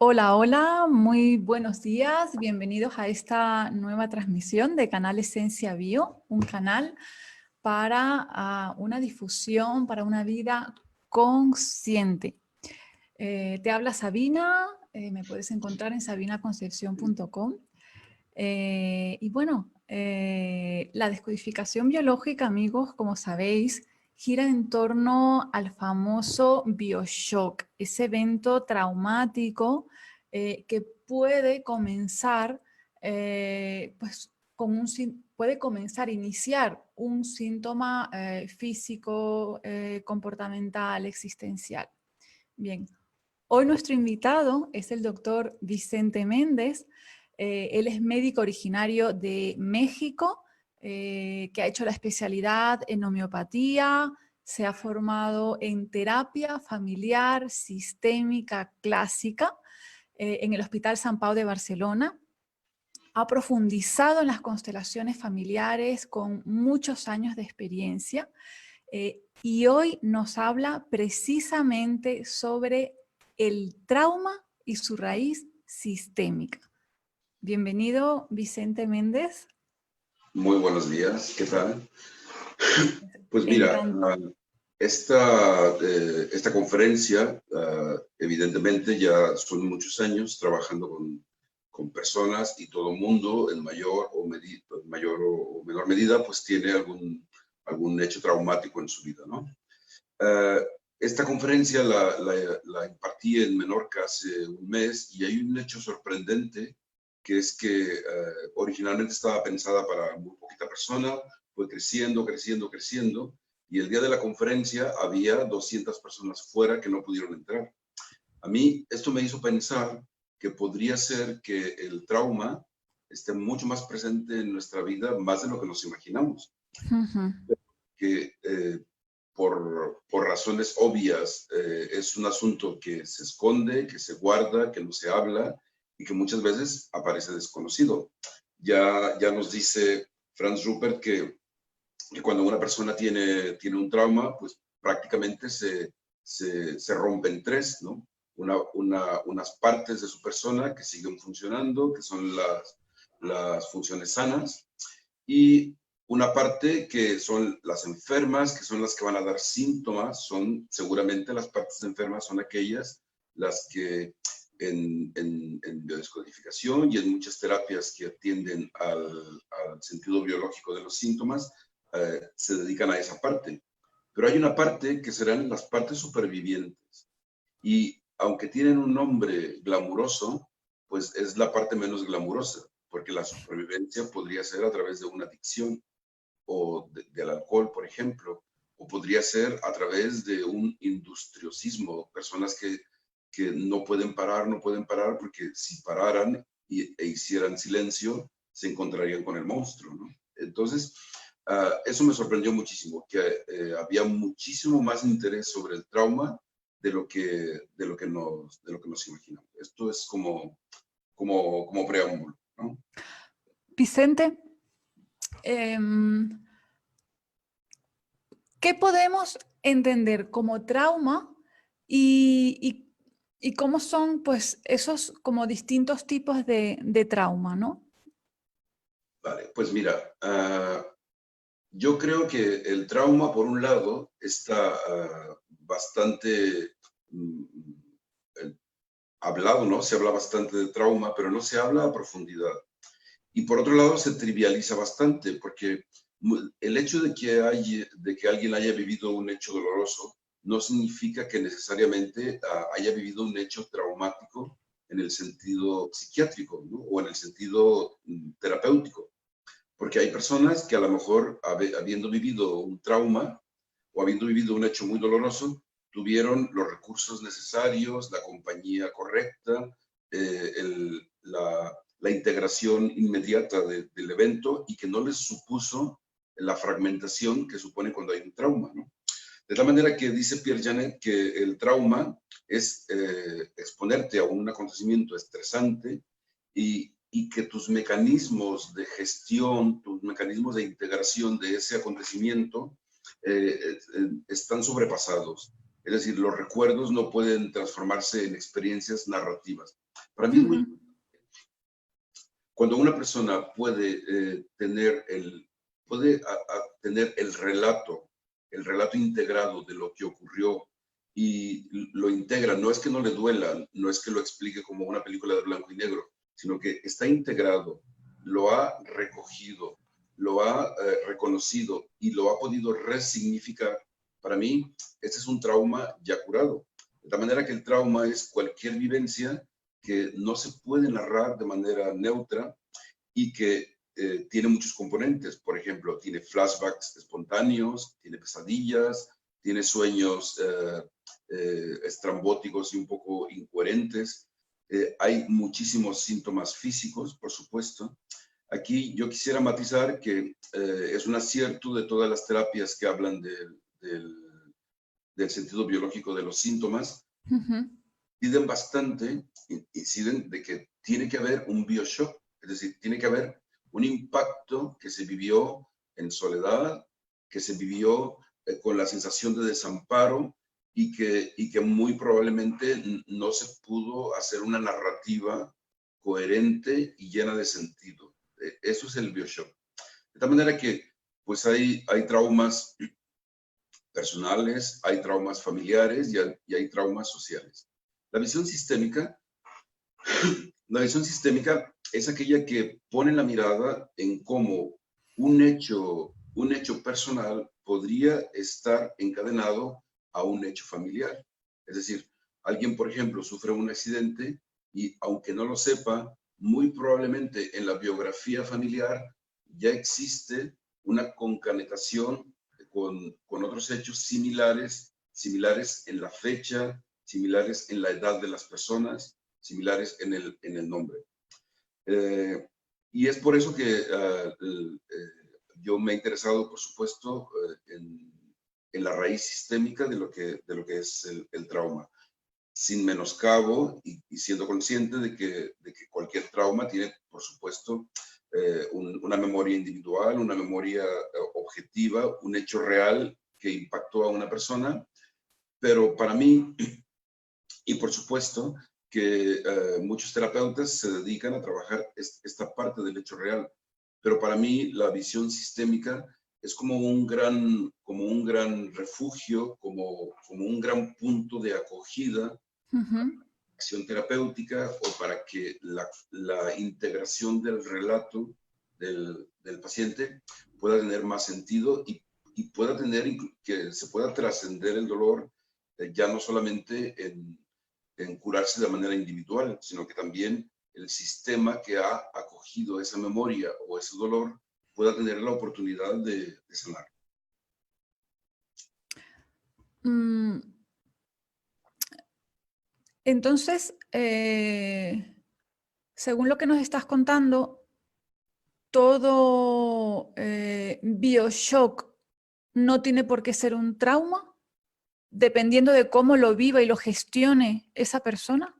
Hola, hola, muy buenos días. Bienvenidos a esta nueva transmisión de Canal Esencia Bio, un canal para una difusión, para una vida consciente. Te habla Sabina, me puedes encontrar en sabinaconcepcion.com. Y bueno, la descodificación biológica, amigos, como sabéis, gira en torno al famoso BioShock, ese evento traumático que puede comenzar, pues, puede comenzar, iniciar un síntoma físico, comportamental, existencial. Bien, hoy nuestro invitado es el doctor Vicente Méndez. Él es médico originario de México, que ha hecho la especialidad en homeopatía, se ha formado en terapia familiar sistémica clásica en el Hospital Sant Pau de Barcelona. Ha profundizado en las constelaciones familiares con muchos años de experiencia y hoy nos habla precisamente sobre el trauma y su raíz sistémica. Bienvenido, Vicente Méndez. Muy buenos días, ¿qué tal? Pues mira, Encantado. esta conferencia, evidentemente ya son muchos años trabajando con personas y todo el mundo en mayor o menor medida pues tiene algún hecho traumático en su vida, ¿no? Esta conferencia la impartí en Menorca hace un mes y hay un hecho sorprendente que es que originalmente estaba pensada para muy poquita persona, fue creciendo, creciendo, creciendo, y el día de la conferencia había 200 personas fuera que no pudieron entrar. A mí esto me hizo pensar que podría ser que el trauma esté mucho más presente en nuestra vida, más de lo que nos imaginamos. Que por razones obvias es un asunto que se esconde, que se guarda, que no se habla y que muchas veces aparece desconocido. Ya nos dice Franz Rupert que cuando una persona tiene un trauma, pues prácticamente se rompe en tres, ¿no? Unas partes de su persona que siguen funcionando, que son las funciones sanas, y una parte que son las enfermas, que son las que van a dar síntomas, son seguramente las partes enfermas, son aquellas las que en biodescodificación y en muchas terapias que atienden al sentido biológico de los síntomas, se dedican a esa parte. Pero hay una parte que serán las partes supervivientes. Y aunque tienen un nombre glamuroso, pues es la parte menos glamurosa, porque la supervivencia podría ser a través de una adicción o del alcohol, por ejemplo, o podría ser a través de un industriosismo, personas que no pueden parar, porque si pararan e hicieran silencio, se encontrarían con el monstruo, ¿no? Entonces, eso me sorprendió muchísimo, que había muchísimo más interés sobre el trauma de lo que nos imaginamos. Esto es como preámbulo, ¿no? Vicente, ¿qué podemos entender como trauma y cómo son, pues, esos como distintos tipos de trauma, ¿no? Vale, pues mira, yo creo que el trauma, por un lado, está bastante hablado, ¿no? Se habla bastante de trauma, pero no se habla a profundidad. Y por otro lado, se trivializa bastante, porque el hecho de que alguien haya vivido un hecho doloroso no significa que necesariamente haya vivido un hecho traumático en el sentido psiquiátrico, ¿no? O en el sentido terapéutico. Porque hay personas que a lo mejor, habiendo vivido un trauma o habiendo vivido un hecho muy doloroso, tuvieron los recursos necesarios, la compañía correcta, la integración inmediata del evento y que no les supuso la fragmentación que supone cuando hay un trauma, ¿no? De tal manera que dice Pierre Janet que el trauma es exponerte a un acontecimiento estresante y que tus mecanismos de gestión, tus mecanismos de integración de ese acontecimiento están sobrepasados. Es decir, los recuerdos no pueden transformarse en experiencias narrativas. Para mí es muy... Cuando una persona puede tener tener el relato integrado de lo que ocurrió y lo integra, no es que no le duela, no es que lo explique como una película de blanco y negro, sino que está integrado, lo ha recogido, lo ha reconocido y lo ha podido resignificar. Para mí, este es un trauma ya curado. De tal manera que el trauma es cualquier vivencia que no se puede narrar de manera neutra y que tiene muchos componentes. Por ejemplo, tiene flashbacks espontáneos, tiene pesadillas, tiene sueños estrambóticos y un poco incoherentes. Hay muchísimos síntomas físicos, por supuesto. Aquí yo quisiera matizar que es un acierto de todas las terapias que hablan del sentido biológico de los síntomas. Inciden bastante, inciden de que tiene que haber un bioshock, es decir, tiene que haber un impacto que se vivió en soledad, que se vivió con la sensación de desamparo y que muy probablemente no se pudo hacer una narrativa coherente y llena de sentido. Eso es el bioshock. De tal manera que pues hay traumas personales, hay traumas familiares y hay traumas sociales. La visión sistémica es aquella que pone la mirada en cómo un hecho personal podría estar encadenado a un hecho familiar. Es decir, alguien, por ejemplo, sufre un accidente y aunque no lo sepa, muy probablemente en la biografía familiar ya existe una concatenación con otros hechos similares en la fecha, similares en la edad de las personas, similares en el nombre. Y es por eso que yo me he interesado, por supuesto, en la raíz sistémica de lo que es el trauma, sin menoscabo y siendo consciente de que cualquier trauma tiene, por supuesto, una memoria individual, una memoria objetiva, un hecho real que impactó a una persona, pero para mí, y por supuesto, que muchos terapeutas se dedican a trabajar esta parte del hecho real, pero para mí la visión sistémica es como un gran refugio, como un gran punto de acogida, acción terapéutica o para que la integración del relato del paciente pueda tener más sentido y pueda tener que se pueda trascender el dolor ya no solamente en curarse de manera individual, sino que también el sistema que ha acogido esa memoria o ese dolor pueda tener la oportunidad de sanar. Entonces, según lo que nos estás contando, todo bioshock no tiene por qué ser un trauma, dependiendo de cómo lo viva y lo gestione esa persona.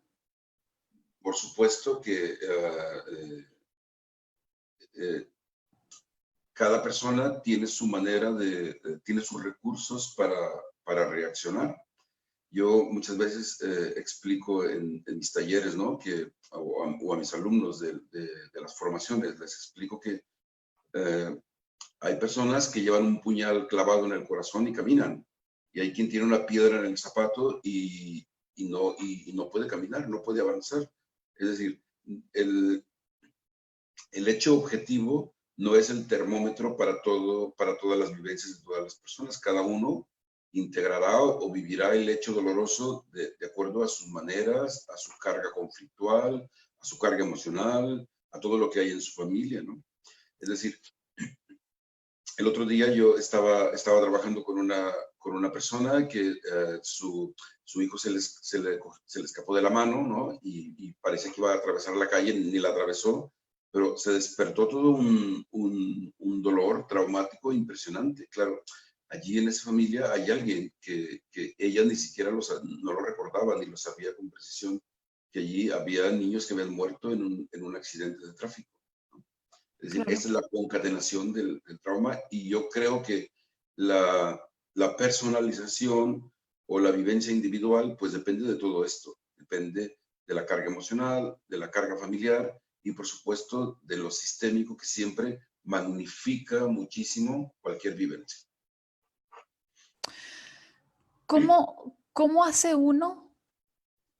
Por supuesto que cada persona tiene su manera tiene sus recursos para reaccionar. Yo muchas veces explico en mis talleres, ¿no? O a mis alumnos de las formaciones, les explico que hay personas que llevan un puñal clavado en el corazón y caminan. Y hay quien tiene una piedra en el zapato y no puede caminar, no puede avanzar. Es decir, el hecho objetivo no es el termómetro para todas las vivencias de todas las personas. Cada uno integrará o vivirá el hecho doloroso de acuerdo a sus maneras, a su carga conflictual, a su carga emocional, a todo lo que hay en su familia, ¿no? Es decir, el otro día yo estaba trabajando con una persona que su hijo se le escapó de la mano, ¿no? Y parecía que iba a atravesar la calle, ni la atravesó, pero se despertó todo un dolor traumático impresionante. Claro, allí en esa familia hay alguien que ella ni siquiera no lo recordaba, ni lo sabía con precisión, que allí había niños que habían muerto en un accidente de tráfico. Es decir, Claro. esta es la concatenación del trauma y yo creo que la personalización o la vivencia individual, pues depende de todo esto. Depende de la carga emocional, de la carga familiar y, por supuesto, de lo sistémico que siempre magnifica muchísimo cualquier vivencia. ¿Cómo hace uno,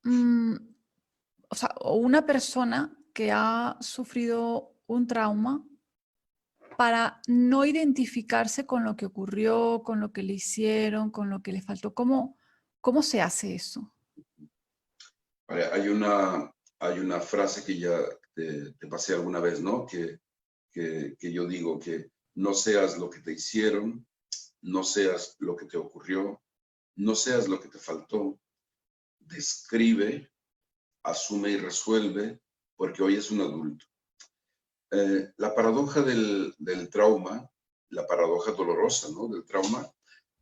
o sea, o una persona que ha sufrido un trauma para no identificarse con lo que ocurrió, con lo que le hicieron, con lo que le faltó? ¿Cómo se hace eso? Vale, hay una frase que ya te pasé alguna vez, ¿no? Que yo digo que no seas lo que te hicieron, no seas lo que te ocurrió, no seas lo que te faltó, describe, asume y resuelve, porque hoy es un adulto. La paradoja del trauma, la paradoja dolorosa, ¿no? Del trauma,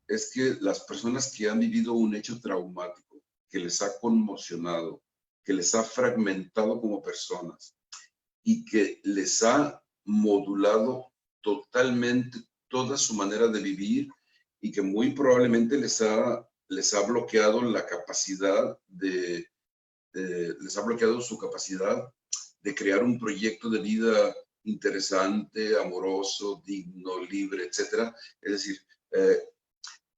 es que las personas que han vivido un hecho traumático, que les ha conmocionado, que les ha fragmentado como personas y que les ha modulado totalmente toda su manera de vivir y que muy probablemente les ha bloqueado la capacidad les ha bloqueado su capacidad de crear un proyecto de vida interesante, amoroso, digno, libre, etcétera. Es decir,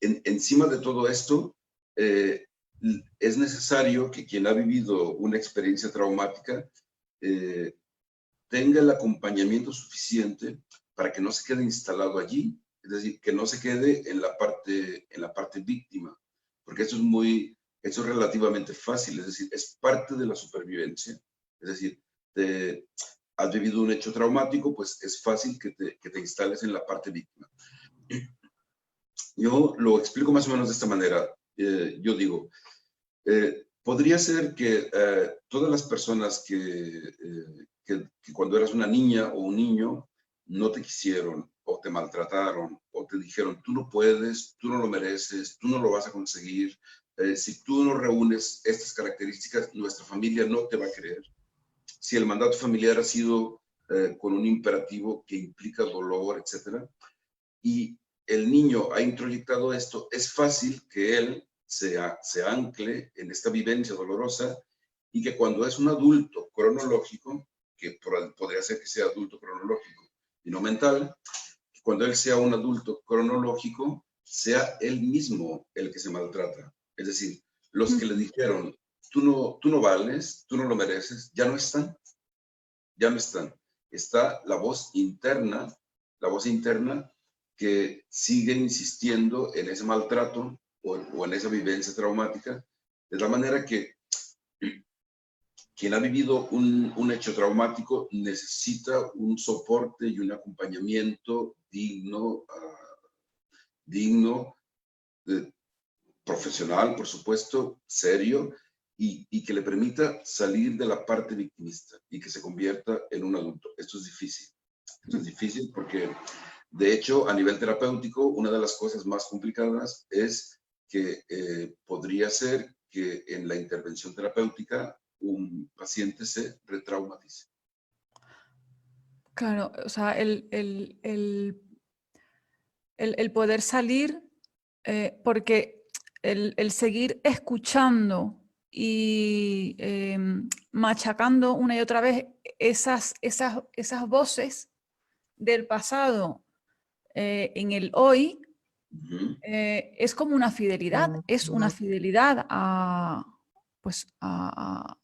encima de todo esto, es necesario que quien ha vivido una experiencia traumática tenga el acompañamiento suficiente para que no se quede instalado allí, es decir, que no se quede en la parte víctima, porque eso es relativamente fácil, es decir, es parte de la supervivencia, es decir, has vivido un hecho traumático, pues es fácil que te instales en la parte víctima. Yo lo explico más o menos de esta manera. Yo digo, podría ser que todas las personas que cuando eras una niña o un niño no te quisieron o te maltrataron o te dijeron tú no puedes, tú no lo mereces, tú no lo vas a conseguir, si tú no reúnes estas características, nuestra familia no te va a querer. Si el mandato familiar ha sido con un imperativo que implica dolor, etcétera, y el niño ha introyectado esto, es fácil que él se ancle en esta vivencia dolorosa y que cuando es un adulto cronológico, que podría ser que sea adulto cronológico y no mental, cuando él sea un adulto cronológico, sea él mismo el que se maltrata. Es decir, los que le dijeron, tú no vales, tú no lo mereces, ya no están. Ya no están. Está la voz interna que sigue insistiendo en ese maltrato o en esa vivencia traumática, de tal manera que quien ha vivido un hecho traumático necesita un soporte y un acompañamiento digno, profesional, por supuesto, serio, y que le permita salir de la parte victimista y que se convierta en un adulto. Esto es difícil. Esto es difícil porque, de hecho, a nivel terapéutico, una de las cosas más complicadas es que podría ser que en la intervención terapéutica un paciente se retraumatice. Claro, o sea, el poder salir, porque el seguir escuchando y machacando una y otra vez esas voces del pasado en el hoy, es como una fidelidad, es una fidelidad pues a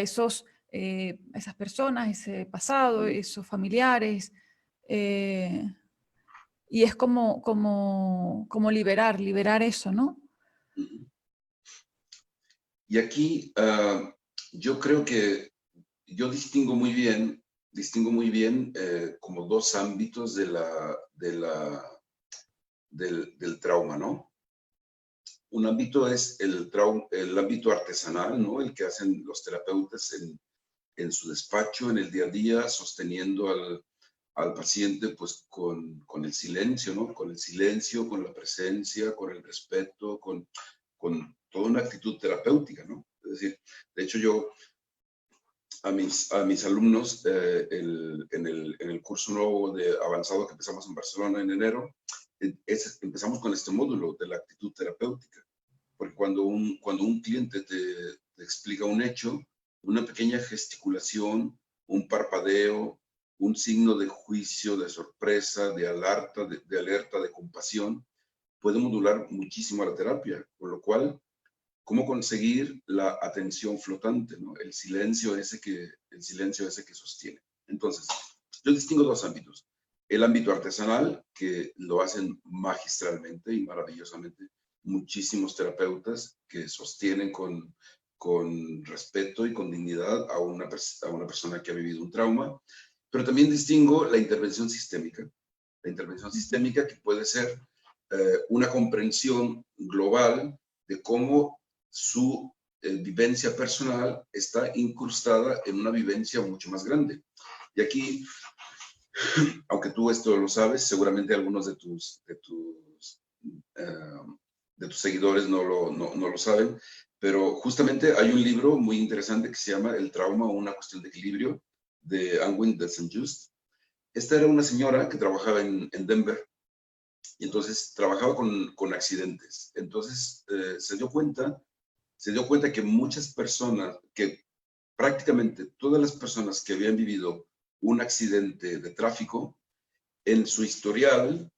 esas personas, ese pasado, esos familiares, y es como liberar eso, ¿no? Y aquí yo creo que yo distingo muy bien como dos ámbitos del trauma, ¿no? Un ámbito es el ámbito artesanal, ¿no? El que hacen los terapeutas en su despacho, en el día a día, sosteniendo al paciente pues con el silencio, ¿no? Con el silencio, con la presencia, con el respeto, con toda una actitud terapéutica, ¿no? Es decir, de hecho yo a mis alumnos en el curso nuevo de avanzado que empezamos en Barcelona en enero, empezamos con este módulo de la actitud terapéutica. porque cuando un cliente te explica un hecho, una pequeña gesticulación, un parpadeo, un signo de juicio, de sorpresa, de alerta, de compasión, puede modular muchísimo la terapia, con lo cual, ¿cómo conseguir la atención flotante, ¿no? El silencio ese que sostiene. Entonces, yo distingo dos ámbitos. El ámbito artesanal, que lo hacen magistralmente y maravillosamente muchísimos terapeutas que sostienen con respeto y con dignidad a una persona que ha vivido un trauma, pero también distingo la intervención sistémica. La intervención sistémica que puede ser una comprensión global de cómo su vivencia personal está incrustada en una vivencia mucho más grande. Y aquí, aunque tú esto lo sabes, seguramente algunos de tus seguidores no lo saben, pero justamente hay un libro muy interesante que se llama El trauma o una cuestión de equilibrio, de Anwin de Saint-Just. Esta era una señora que trabajaba en Denver y entonces trabajaba con accidentes. Entonces se dio cuenta que muchas personas, que prácticamente todas las personas que habían vivido un accidente de tráfico, en su historial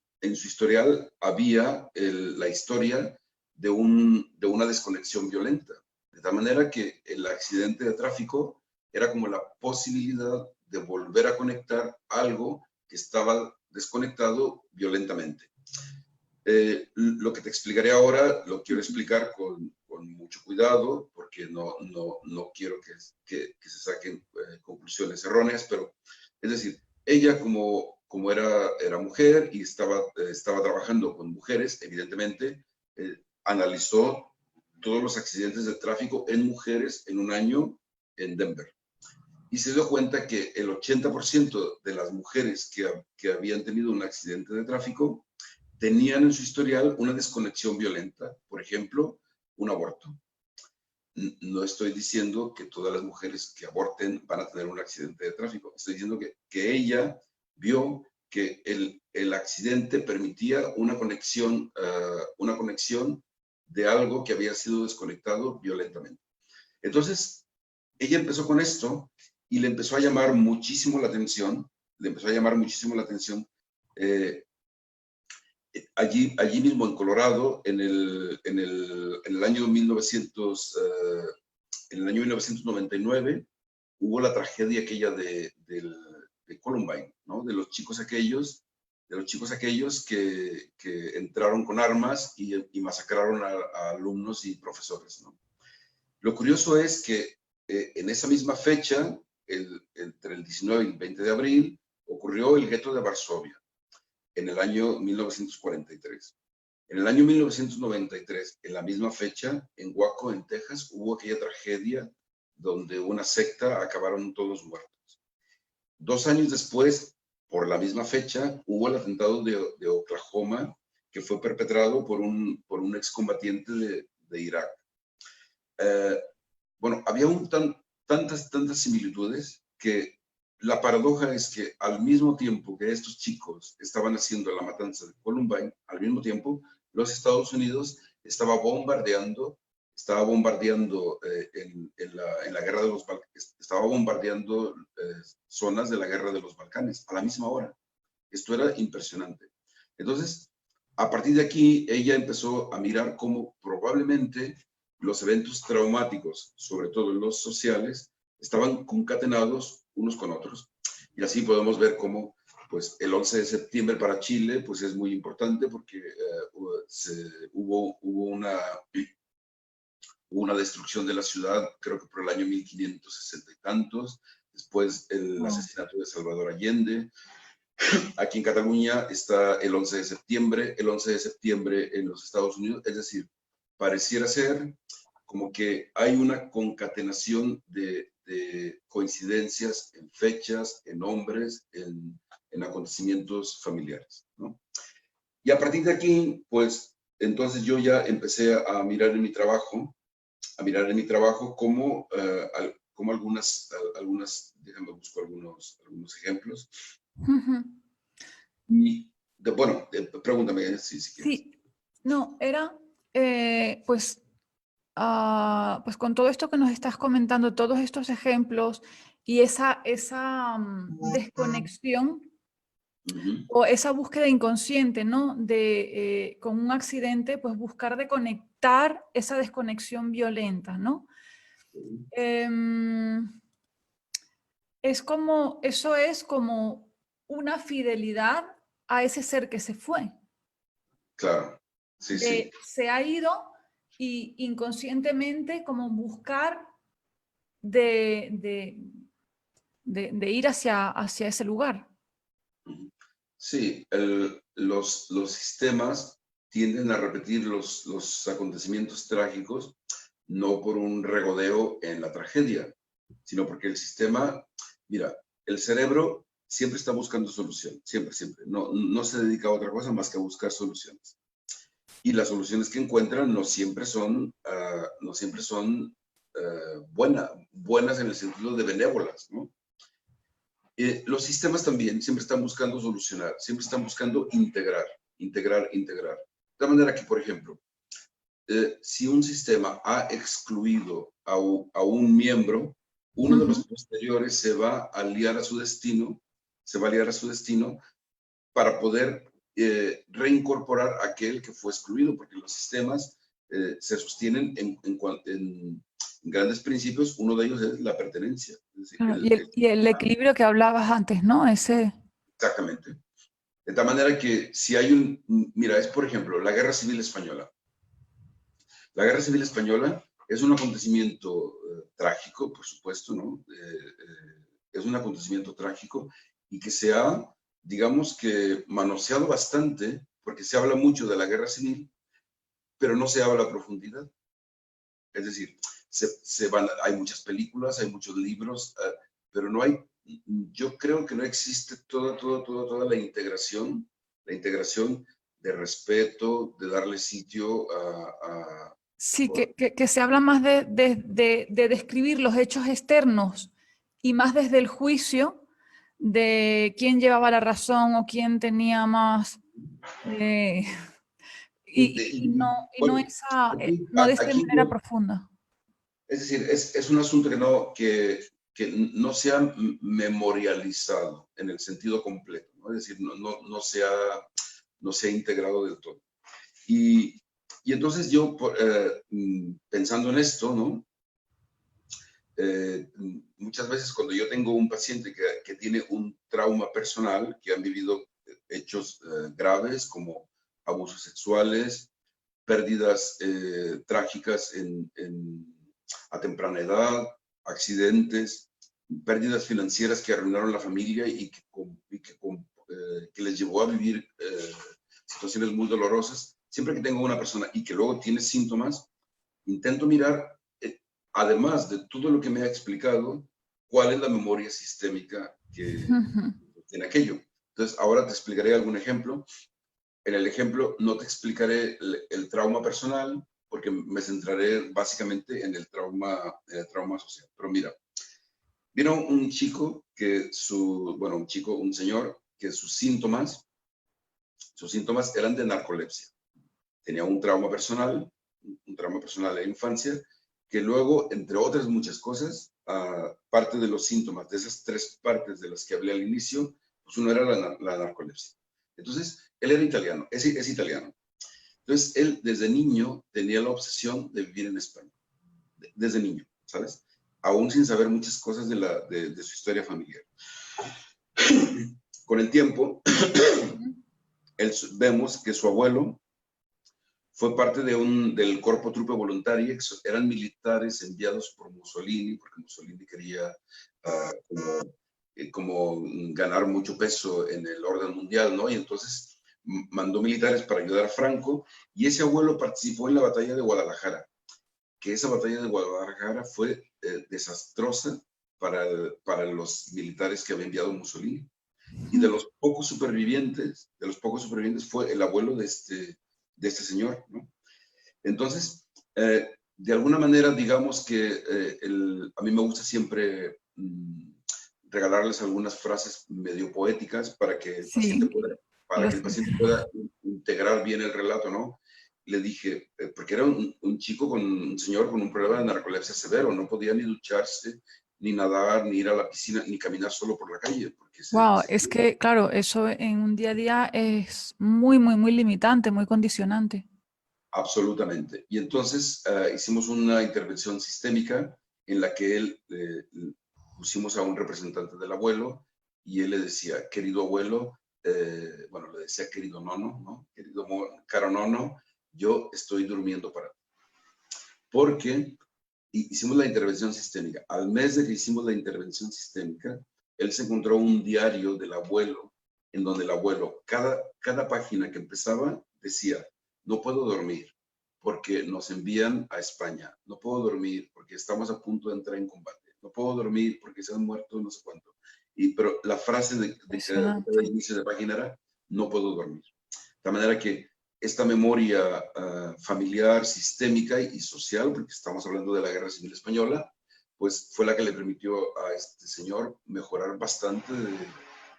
había la historia de una desconexión violenta. De tal manera que el accidente de tráfico era como la posibilidad de volver a conectar algo que estaba desconectado violentamente. Lo que te explicaré ahora lo quiero explicar con mucho cuidado, porque no quiero que se saquen conclusiones erróneas, pero es decir, ella como era mujer y estaba trabajando con mujeres, evidentemente, analizó todos los accidentes de tráfico en mujeres en un año en Denver. Y se dio cuenta que el 80% de las mujeres que habían tenido un accidente de tráfico tenían en su historial una desconexión violenta, por ejemplo, un aborto. No estoy diciendo que todas las mujeres que aborten van a tener un accidente de tráfico. Estoy diciendo que ella vio que el accidente permitía una conexión de algo que había sido desconectado violentamente. Entonces, ella empezó con esto y le empezó a llamar muchísimo la atención, allí mismo en Colorado, en el año 1999, hubo la tragedia aquella de Columbine, ¿no? De los chicos aquellos que entraron con armas y masacraron a alumnos y profesores, ¿no? Lo curioso es que en esa misma fecha, entre el 19 y el 20 de abril, ocurrió el gueto de Varsovia, en el año 1943. En el año 1993, en la misma fecha, en Waco, en Texas, hubo aquella tragedia donde una secta acabaron todos muertos. 2 años después, por la misma fecha, hubo el atentado de Oklahoma, que fue perpetrado por un excombatiente de Irak. Bueno, había tantas similitudes que la paradoja es que al mismo tiempo que estos chicos estaban haciendo la matanza de Columbine, al mismo tiempo los Estados Unidos estaba bombardeando en la guerra de los Balcanes, estaba bombardeando zonas de la guerra de los Balcanes a la misma hora. Esto era impresionante. Entonces, a partir de aquí, ella empezó a mirar cómo probablemente los eventos traumáticos, sobre todo los sociales, estaban concatenados unos con otros. Y así podemos ver cómo pues, el 11 de septiembre para Chile pues, es muy importante porque hubo una destrucción de la ciudad, creo que por el año 1560 y tantos. Después el asesinato de Salvador Allende. Aquí en Cataluña está el 11 de septiembre, en los Estados Unidos. Es decir, pareciera ser como que hay una concatenación de coincidencias en fechas, en nombres, en acontecimientos familiares, ¿no? Y a partir de aquí, pues, entonces yo ya empecé a mirar en mi trabajo, cómo algunas, déjame buscar algunos ejemplos. Y, bueno, pregúntame si quieres. Sí, no, era, pues pues con todo esto que nos estás comentando, todos estos ejemplos y esa desconexión Ujú. o esa búsqueda inconsciente, ¿no? De, con un accidente, pues buscar de conectar esa desconexión violenta, ¿no? Em, eso es como una fidelidad a ese ser que se fue. Claro, sí, sí. Se ha ido y inconscientemente como buscar de, de ir hacia ese lugar. Ujú. Sí, los sistemas tienden a repetir los acontecimientos trágicos no por un regodeo en la tragedia, sino porque el sistema, mira, el cerebro siempre está buscando solución, siempre, siempre. No se dedica a otra cosa más que a buscar soluciones. Y las soluciones que encuentran no siempre son buenas en el sentido de benévolas, ¿no? Los sistemas también siempre están buscando solucionar, siempre están buscando integrar, integrar, integrar. De manera que, por ejemplo, si un sistema ha excluido a un miembro, uno de los posteriores se va a liar a su destino, se va a liar a su destino para poder reincorporar a aquel que fue excluido, porque los sistemas se sostienen en grandes principios. Uno de ellos es la pertenencia. Es decir, Claro, y el equilibrio que hablabas antes, ¿no? Ese... exactamente. De tal manera que si hay mira, es por ejemplo la Guerra Civil Española. La Guerra Civil Española es un acontecimiento trágico, por supuesto, ¿no? Es un acontecimiento trágico y que se ha, digamos que, manoseado bastante, porque se habla mucho de la Guerra Civil, pero no se habla a profundidad. Es decir, hay muchas películas, hay muchos libros, pero no hay, yo creo que no existe toda la integración de respeto, de darle sitio a Sí, que se habla más de describir los hechos externos y más desde el juicio de quién llevaba la razón o quién tenía más... eh, y no, bueno, esa, aquí, no de esta aquí manera profunda. es decir, es un asunto que no se ha memorializado en el sentido completo, ¿no? Es decir, no se ha integrado del todo. Y, y entonces yo, pensando en esto, ¿no? Muchas veces cuando yo tengo un paciente que tiene un trauma personal, que han vivido hechos graves como abusos sexuales, pérdidas trágicas a temprana edad, accidentes, pérdidas financieras que arruinaron la familia que les llevó a vivir situaciones muy dolorosas. Siempre que tengo una persona y que luego tiene síntomas, intento mirar, además de todo lo que me ha explicado, cuál es la memoria sistémica que tiene aquello. Entonces, ahora te explicaré algún ejemplo. En el ejemplo no te explicaré el trauma personal, porque me centraré básicamente en el trauma social. Pero mira, vino un chico un señor que sus síntomas eran de narcolepsia. Tenía un trauma personal de la infancia, que luego, entre otras muchas cosas, parte de los síntomas de esas tres partes de las que hablé al inicio, pues uno era la narcolepsia. Entonces, él era italiano, es italiano. Entonces, él desde niño tenía la obsesión de vivir en España, desde niño, ¿sabes? Aún sin saber muchas cosas de su historia familiar. Con el tiempo, vemos que su abuelo fue parte del Corpo Truppe Volontarie, que eran militares enviados por Mussolini, porque Mussolini quería como ganar mucho peso en el orden mundial, ¿no? Y entonces mandó militares para ayudar a Franco, y ese abuelo participó en la batalla de Guadalajara, que esa batalla de Guadalajara fue desastrosa para los militares que había enviado Mussolini. Y de los pocos supervivientes fue el abuelo de este señor, ¿no? Entonces, de alguna manera, digamos que a mí me gusta siempre regalarles algunas frases medio poéticas para que el paciente Sí, pueda, para lo que el sé. paciente pueda integrar bien el relato, ¿no? le dije, porque era un chico, un señor con un problema de narcolepsia severo, no podía ni ducharse, ni nadar, ni ir a la piscina, ni caminar solo por la calle, porque Wow, es que, claro, eso en un día a día es muy, muy, muy limitante, muy condicionante. absolutamente. Y entonces hicimos una intervención sistémica en la que él pusimos a un representante del abuelo y él le decía, querido abuelo, bueno, le decía querido nono, ¿no? Querido caro nono, yo estoy durmiendo para ti. Porque hicimos la intervención sistémica. Al mes de que hicimos la intervención sistémica, él se encontró un diario del abuelo, en donde el abuelo, cada página que empezaba, decía, no puedo dormir porque nos envían a España, no puedo dormir porque estamos a punto de entrar en combate, no puedo dormir porque se han muerto no sé cuánto. Pero la frase de cada Impresionante. inicio de página era, no puedo dormir. De manera que esta memoria familiar, sistémica y social, porque estamos hablando de la Guerra Civil Española, pues fue la que le permitió a este señor mejorar bastante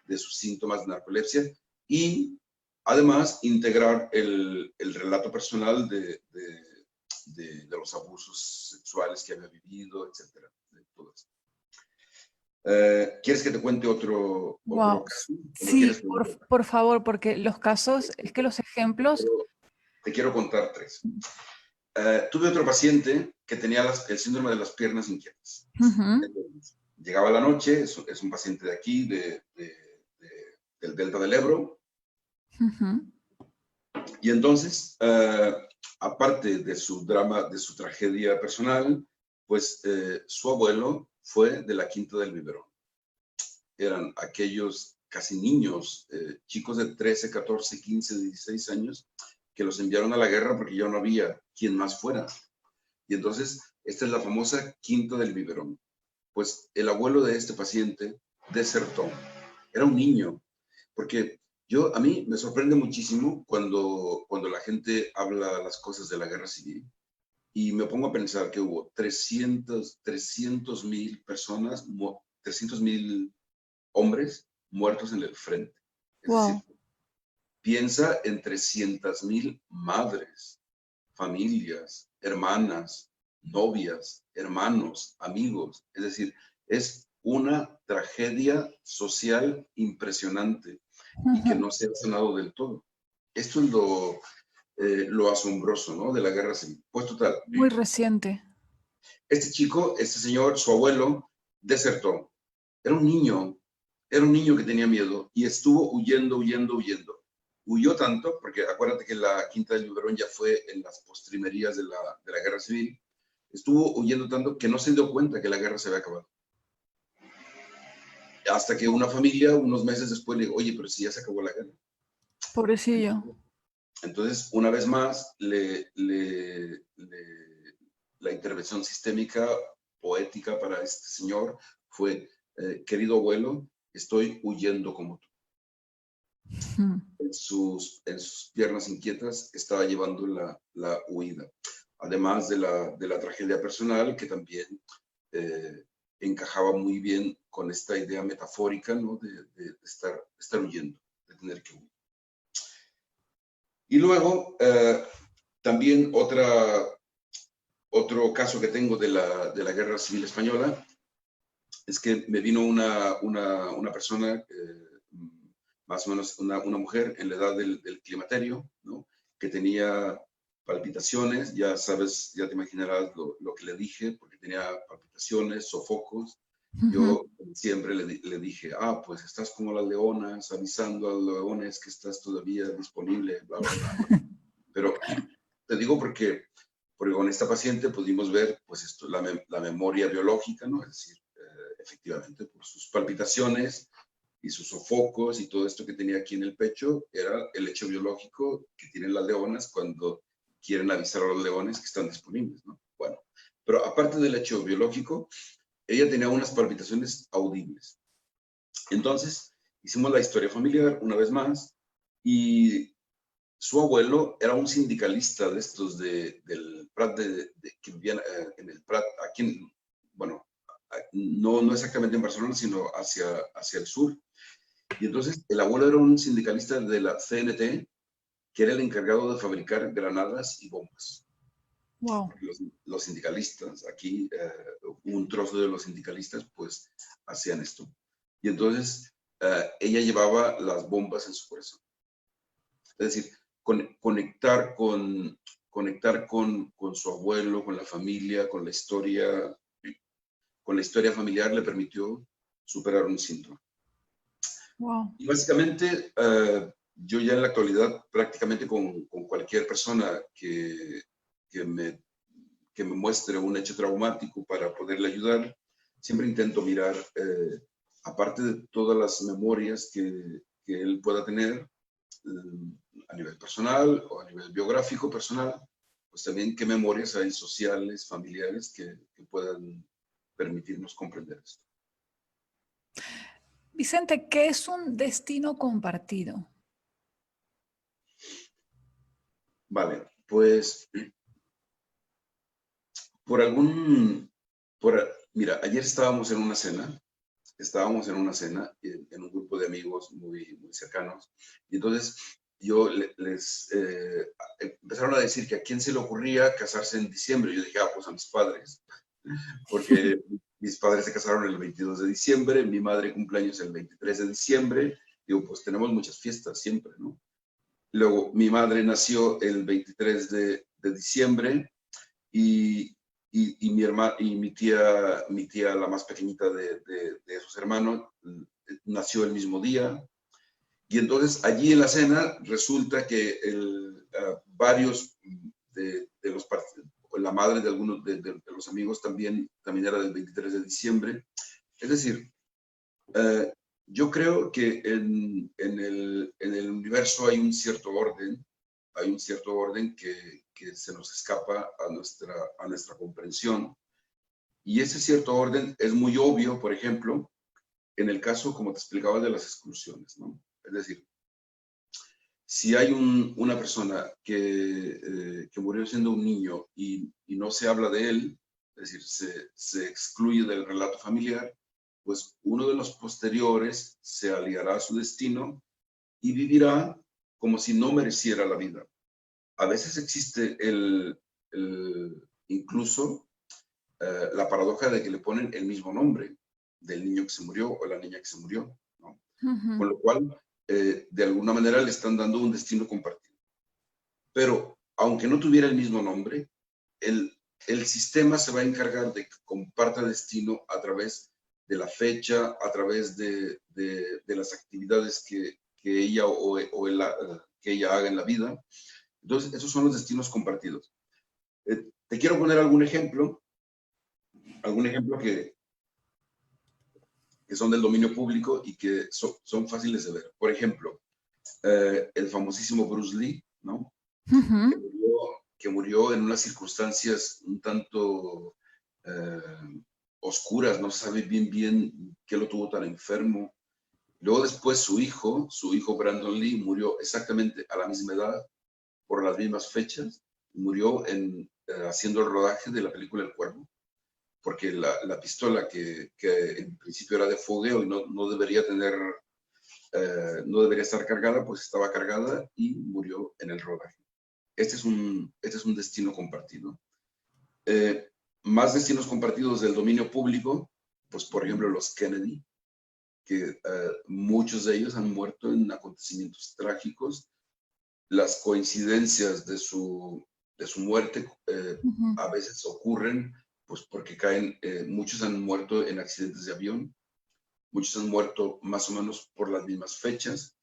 de sus síntomas de narcolepsia y además integrar el relato personal de los abusos sexuales que había vivido, etcétera, de todo esto. ¿Quieres que te cuente otro Wow. caso? ¿O no Sí, quieres preguntar? por favor, porque los casos, es que los ejemplos. Te quiero contar tres. Tuve otro paciente que tenía el síndrome de las piernas inquietas. Ujú, Entonces, llegaba la noche, es un paciente de aquí, del Delta del Ebro, ujú. y entonces, aparte de su drama, de su tragedia personal, pues su abuelo fue de la Quinta del Biberón. Eran aquellos casi niños, chicos de 13, 14, 15, 16 años, que los enviaron a la guerra porque ya no había quien más fuera. Y entonces, esta es la famosa Quinta del Biberón. Pues el abuelo de este paciente desertó. Era un niño, porque a mí me sorprende muchísimo cuando la gente habla las cosas de la guerra civil y me pongo a pensar que hubo 300,000 personas, 300,000 hombres muertos en el frente. Es decir, Wow. piensa en 300,000 madres, familias, hermanas, novias, hermanos, amigos. Es decir, es una tragedia social impresionante y que Ujú. no se ha sanado del todo. Esto es lo asombroso, ¿no? De la guerra civil. Pues total, Muy reciente. este chico, este señor, su abuelo, desertó. Era un niño que tenía miedo y estuvo huyendo, huyendo, huyendo. Huyó tanto, porque acuérdate que la Quinta del Biberón ya fue en las postrimerías de la guerra civil, estuvo huyendo tanto que no se dio cuenta que la guerra se había acabado. Hasta que una familia, unos meses después, le dijo, oye, pero si ya se acabó la guerra. Pobrecillo. Entonces, una vez más, la intervención sistémica poética para este señor fue, querido abuelo, estoy huyendo como tú. Ujú. En sus piernas inquietas estaba llevando la huida. Además de la tragedia personal, que también encajaba muy bien con esta idea metafórica, ¿no? de estar huyendo, de tener que huir. Y luego, también otro caso que tengo de la Guerra Civil Española es que me vino una persona, más o menos una mujer en la edad del climaterio, ¿no? Que tenía palpitaciones, ya sabes, ya te imaginarás lo que le dije, porque tenía palpitaciones, sofocos. Ujú. Yo siempre le dije, pues estás como las leonas, avisando a los leones que estás todavía disponible, bla, bla, bla. Pero te digo porque con esta paciente pudimos ver pues esto, la memoria biológica, ¿no? Es decir, efectivamente, por sus palpitaciones y sus sofocos y todo esto que tenía aquí en el pecho, era el hecho biológico que tienen las leonas cuando quieren avisar a los leones que están disponibles, ¿no? Bueno, pero aparte del hecho biológico, ella tenía unas palpitaciones audibles. Entonces, hicimos la historia familiar una vez más y su abuelo era un sindicalista de estos del Prat, que vivían en el Prat, aquí, bueno, no exactamente en Barcelona, sino hacia el sur. Y entonces el abuelo era un sindicalista de la CNT que era el encargado de fabricar granadas y bombas. Wow. Porque los sindicalistas, aquí un trozo de los sindicalistas, pues hacían esto. Y entonces ella llevaba las bombas en su corazón. Es decir, conectar con su abuelo, con la familia, con la historia familiar le permitió superar un síndrome. Wow. Y básicamente, yo ya en la actualidad, prácticamente con cualquier persona que me muestre un hecho traumático para poderle ayudar, siempre intento mirar, aparte de todas las memorias que él pueda tener, a nivel personal o a nivel biográfico personal, pues también qué memorias hay sociales, familiares que puedan permitirnos comprender esto. Vicente, ¿qué es un destino compartido? Vale, pues mira, ayer estábamos en una cena en un grupo de amigos muy, muy cercanos, y entonces les empezaron a decir que a quién se le ocurría casarse en diciembre. Yo dije, pues a mis padres, porque mis padres se casaron el 22 de diciembre, mi madre cumpleaños el 23 de diciembre, digo, pues tenemos muchas fiestas siempre, ¿no? Luego, mi madre nació el 23 de diciembre, y mi tía, la más pequeñita de sus hermanos, nació el mismo día. Y entonces allí en la cena resulta que varios de los partidos, la madre de algunos de los amigos también era del 23 de diciembre. Es decir, yo creo que en el universo hay un cierto orden, que se nos escapa a nuestra comprensión. Y ese cierto orden es muy obvio, por ejemplo, en el caso, como te explicaba, de las exclusiones, ¿no? Es decir, si hay una persona que murió siendo un niño y no se habla de él, es decir, se excluye del relato familiar, pues uno de los posteriores se aliará a su destino y vivirá como si no mereciera la vida. A veces existe incluso la paradoja de que le ponen el mismo nombre del niño que se murió o la niña que se murió, ¿no? Con lo cual, de alguna manera le están dando un destino compartido. Pero, aunque no tuviera el mismo nombre, el sistema se va a encargar de que comparta destino a través de la fecha, a través de las actividades que ella que ella haga en la vida. Entonces, esos son los destinos compartidos. Te quiero poner algún ejemplo que son del dominio público y que son fáciles de ver. Por ejemplo, el famosísimo Bruce Lee, ¿no? Que murió en unas circunstancias un tanto oscuras, no se sabe bien qué lo tuvo tan enfermo. Luego después su hijo Brandon Lee, murió exactamente a la misma edad, por las mismas fechas, murió haciendo el rodaje de la película El Cuervo, porque la pistola que en principio era de fogueo y no debería estar cargada, pues estaba cargada y murió en el rodaje. Este es un destino compartido. Más destinos compartidos del dominio público, pues por ejemplo los Kennedy, que muchos de ellos han muerto en acontecimientos trágicos. Las coincidencias de su muerte a veces ocurren pues porque muchos han muerto en accidentes de avión, muchos han muerto más o menos por las mismas fechas.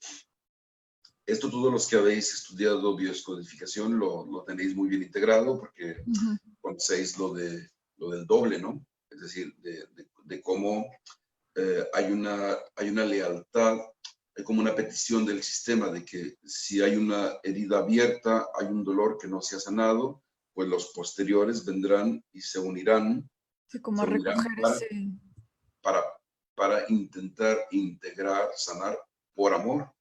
Esto todos los que habéis estudiado biodescodificación lo tenéis muy bien integrado, porque conocéis lo del doble, ¿no? Es decir, de cómo hay una lealtad, hay como una petición del sistema de que si hay una herida abierta, hay un dolor que no se ha sanado, pues los posteriores vendrán y se unirán, sí, como recoger para intentar integrar, sanar por amor.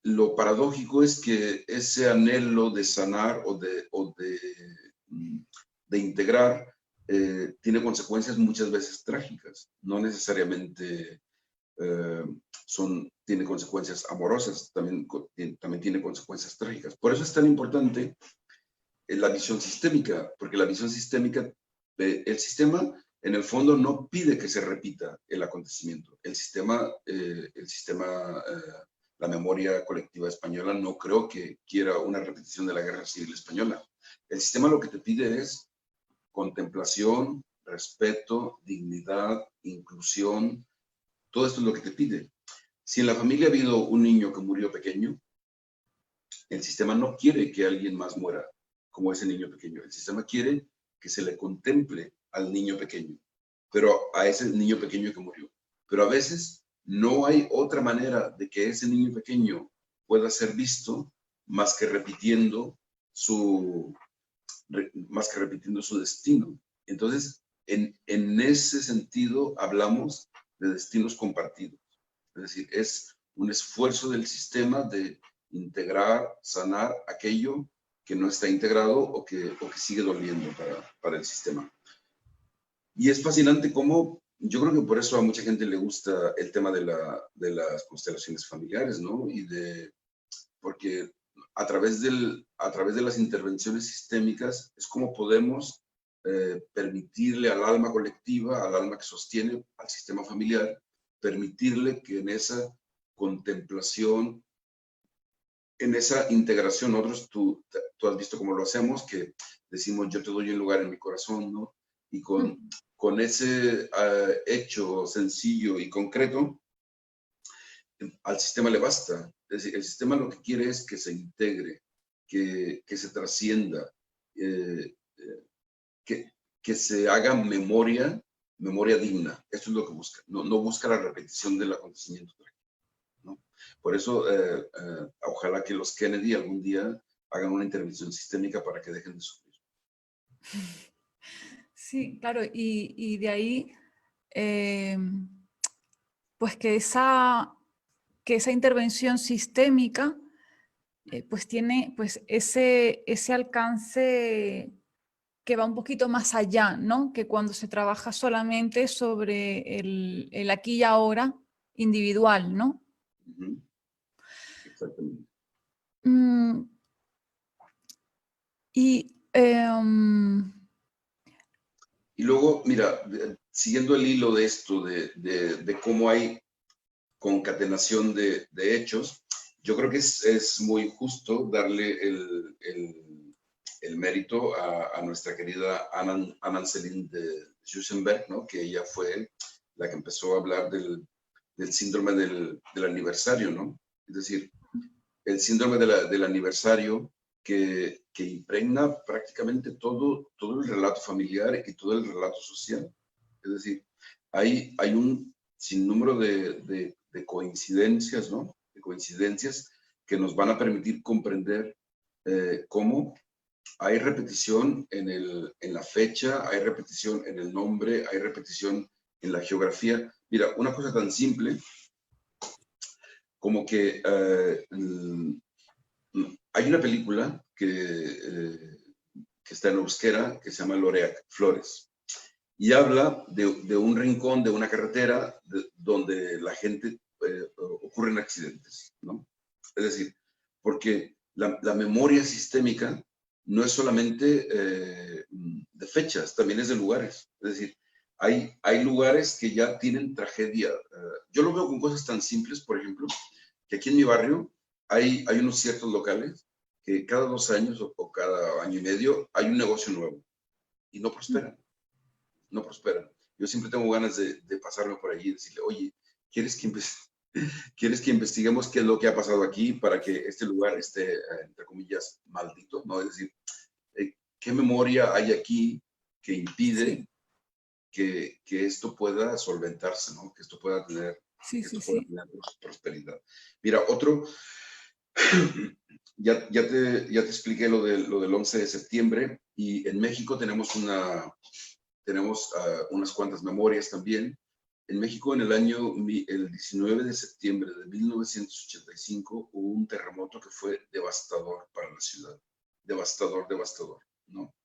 Lo paradójico es que ese anhelo de sanar o de integrar tiene consecuencias muchas veces trágicas, no necesariamente tiene consecuencias amorosas, también tiene consecuencias trágicas. Por eso es tan importante la visión sistémica, porque la visión sistémica, el sistema en el fondo no pide que se repita el acontecimiento. El sistema, la memoria colectiva española no creo que quiera una repetición de la Guerra Civil Española. El sistema lo que te pide es contemplación, respeto, dignidad, inclusión. Todo esto es lo que te pide. Si en la familia ha habido un niño que murió pequeño, el sistema no quiere que alguien más muera como ese niño pequeño. El sistema quiere que se le contemple al niño pequeño, pero a ese niño pequeño que murió. Pero a veces no hay otra manera de que ese niño pequeño pueda ser visto más que repitiendo su destino. Entonces, en ese sentido, hablamos de destinos compartidos. Es decir, es un esfuerzo del sistema de integrar, sanar aquello que no está integrado o que sigue doliendo para el sistema. Y es fascinante cómo, yo creo que por eso a mucha gente le gusta el tema de las constelaciones familiares, ¿no? Porque a través de las intervenciones sistémicas es como podemos permitirle al alma colectiva, al alma que sostiene al sistema familiar, permitirle que en esa contemplación, en esa integración, nosotros, tú has visto cómo lo hacemos, que decimos yo te doy un lugar en mi corazón, ¿no? Y con ese hecho sencillo y concreto, al sistema le basta. Es decir, el sistema lo que quiere es que se integre, que se trascienda, que se haga memoria digna. Esto es lo que busca. No busca la repetición del acontecimiento, ¿no? Por eso, ojalá que los Kennedy algún día hagan una intervención sistémica para que dejen de sufrir. Sí, claro, y de ahí, pues que esa intervención sistémica pues tiene pues ese alcance que va un poquito más allá, ¿no? Que cuando se trabaja solamente sobre el aquí y ahora individual, ¿no? Exactamente. Y y luego, mira, siguiendo el hilo de esto, de cómo hay concatenación de hechos, yo creo que es muy justo darle el mérito a nuestra querida Anna Celine de Schusenberg, ¿no? Que ella fue la que empezó a hablar del síndrome del aniversario, ¿no? Es decir, el síndrome del aniversario que impregna prácticamente todo el relato familiar y todo el relato social. Es decir, hay un sinnúmero de coincidencias, ¿no? De coincidencias que nos van a permitir comprender cómo hay repetición en la fecha, hay repetición en el nombre, hay repetición en la geografía. Mira, una cosa tan simple como que hay una película que está en euskera que se llama Loreak, Flores, y habla de un rincón, de una carretera donde la gente ocurren accidentes, ¿no? Es decir, porque la memoria sistémica no es solamente de fechas, también es de lugares. Es decir, hay lugares que ya tienen tragedia. Yo lo veo con cosas tan simples, por ejemplo, que aquí en mi barrio hay unos ciertos locales que cada 2 años o cada año y medio hay un negocio nuevo y no prosperan. No prosperan. Yo siempre tengo ganas de pasarme por allí y decirle, oye, ¿quieres que investiguemos qué es lo que ha pasado aquí para que este lugar esté, entre comillas, maldito? ¿No? Es decir, ¿qué memoria hay aquí que impide que esto pueda solventarse, ¿no? Que esto pueda tener, tener prosperidad. Mira, otro, ya te expliqué lo del 11 de septiembre y en México tenemos unas cuantas memorias también. En México, el 19 de septiembre de 1985, hubo un terremoto que fue devastador para la ciudad. Devastador, ¿no?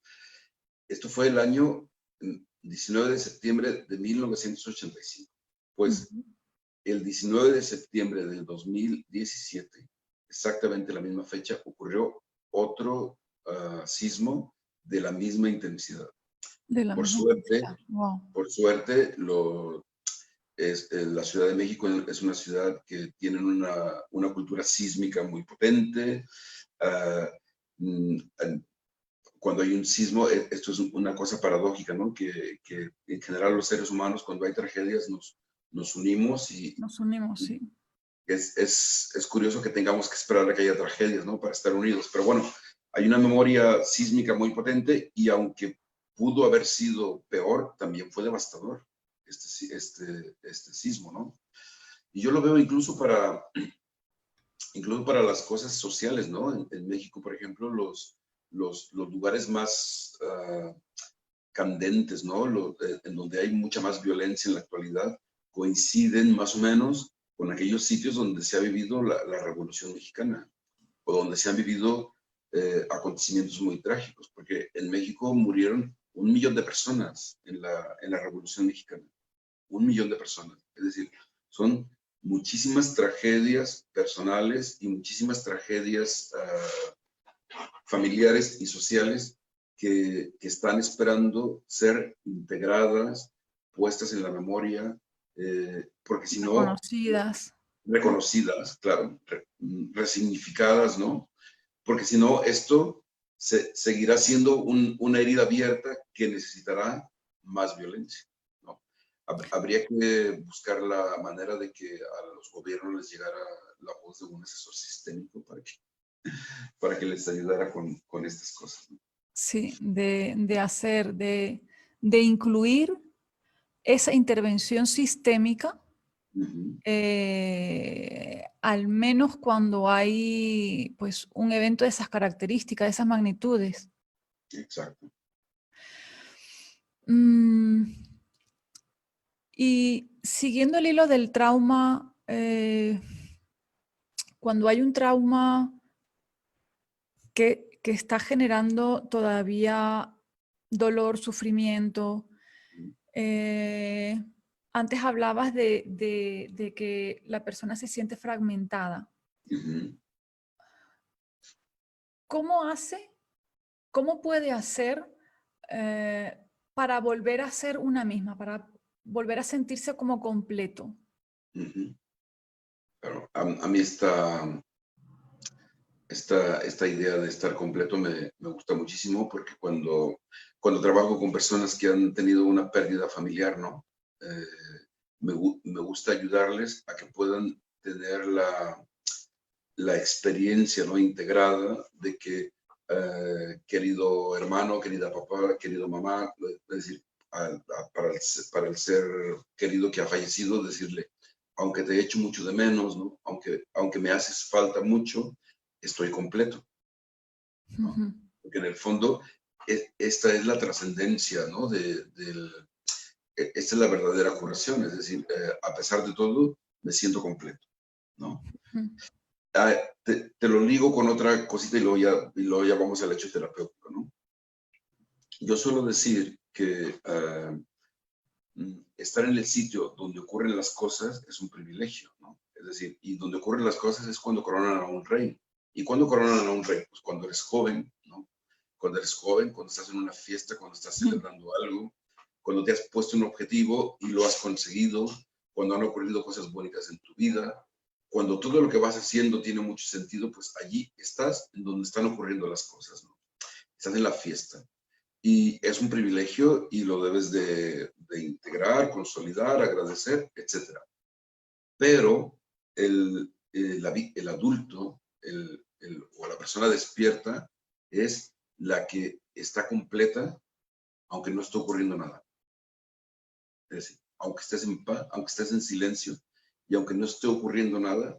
Esto fue el año 19 de septiembre de 1985. Pues el 19 de septiembre del 2017, exactamente la misma fecha, ocurrió otro sismo de la misma intensidad. De la Por misma suerte, intensidad. Wow. la Ciudad de México es una ciudad que tiene una cultura sísmica muy potente. Ah, mm, Cuando hay un sismo, esto es una cosa paradójica, ¿no? Que en general los seres humanos, cuando hay tragedias, nos unimos y Nos unimos, sí. es curioso que tengamos que esperar a que haya tragedias, ¿no? Para estar unidos. Pero bueno, hay una memoria sísmica muy potente y aunque pudo haber sido peor, también fue devastador este sismo, ¿no? Y yo lo veo incluso para las cosas sociales, ¿no? En México, por ejemplo, los lugares más candentes, ¿no? En donde hay mucha más violencia en la actualidad, coinciden más o menos con aquellos sitios donde se ha vivido la Revolución Mexicana o donde se han vivido acontecimientos muy trágicos, porque en México murieron 1 millón de personas en la Revolución Mexicana. 1 millón de personas. Es decir, son muchísimas tragedias personales y muchísimas tragedias familiares y sociales que están esperando ser integradas, puestas en la memoria, porque si no, Conocidas. reconocidas, claro, resignificadas, ¿no? Porque si no, esto seguirá siendo una herida abierta que necesitará más violencia, ¿no? Habría que buscar la manera de que a los gobiernos les llegara la voz de un asesor sistémico para que les ayudara con estas cosas, ¿no? Sí, de incluir esa intervención sistémica, Uh-huh. al menos cuando hay pues, un evento de esas características, de esas magnitudes. Exacto. Y siguiendo el hilo del trauma, cuando hay un trauma que está generando todavía dolor, sufrimiento, antes hablabas de que la persona se siente fragmentada. Uh-huh. ¿Cómo puede hacer para volver a ser una misma, para volver a sentirse como completo? Uh-huh. Claro, a mí esta idea de estar completo me gusta muchísimo porque cuando trabajo con personas que han tenido una pérdida familiar, ¿no? Me gusta ayudarles a que puedan tener la experiencia, ¿no? Integrada de que querido hermano, querida papá, querido mamá, es decir, para el ser querido que ha fallecido, decirle, aunque te echo mucho de menos, ¿no? Aunque me haces falta mucho, estoy completo, ¿no? Ujú. Porque en el fondo esta es la trascendencia, ¿no? Esta es la verdadera curación, es decir, a pesar de todo, me siento completo, ¿no? Ujú. Te lo ligo con otra cosita y luego ya vamos al hecho terapéutico, ¿no? Yo suelo decir que estar en el sitio donde ocurren las cosas es un privilegio, ¿no? Es decir, y donde ocurren las cosas es cuando coronan a un rey. ¿Y cuándo coronan a un rey? Pues cuando eres joven, ¿no? Cuando eres joven, cuando estás en una fiesta, cuando estás celebrando algo, cuando te has puesto un objetivo y lo has conseguido, cuando han ocurrido cosas bonitas en tu vida, cuando todo lo que vas haciendo tiene mucho sentido, pues allí estás en donde están ocurriendo las cosas, ¿no? Estás en la fiesta. Y es un privilegio y lo debes de integrar, consolidar, agradecer, etc. Pero el adulto o la persona despierta es la que está completa aunque no esté ocurriendo nada. Es decir, aunque estés en paz, aunque estés en silencio y aunque no esté ocurriendo nada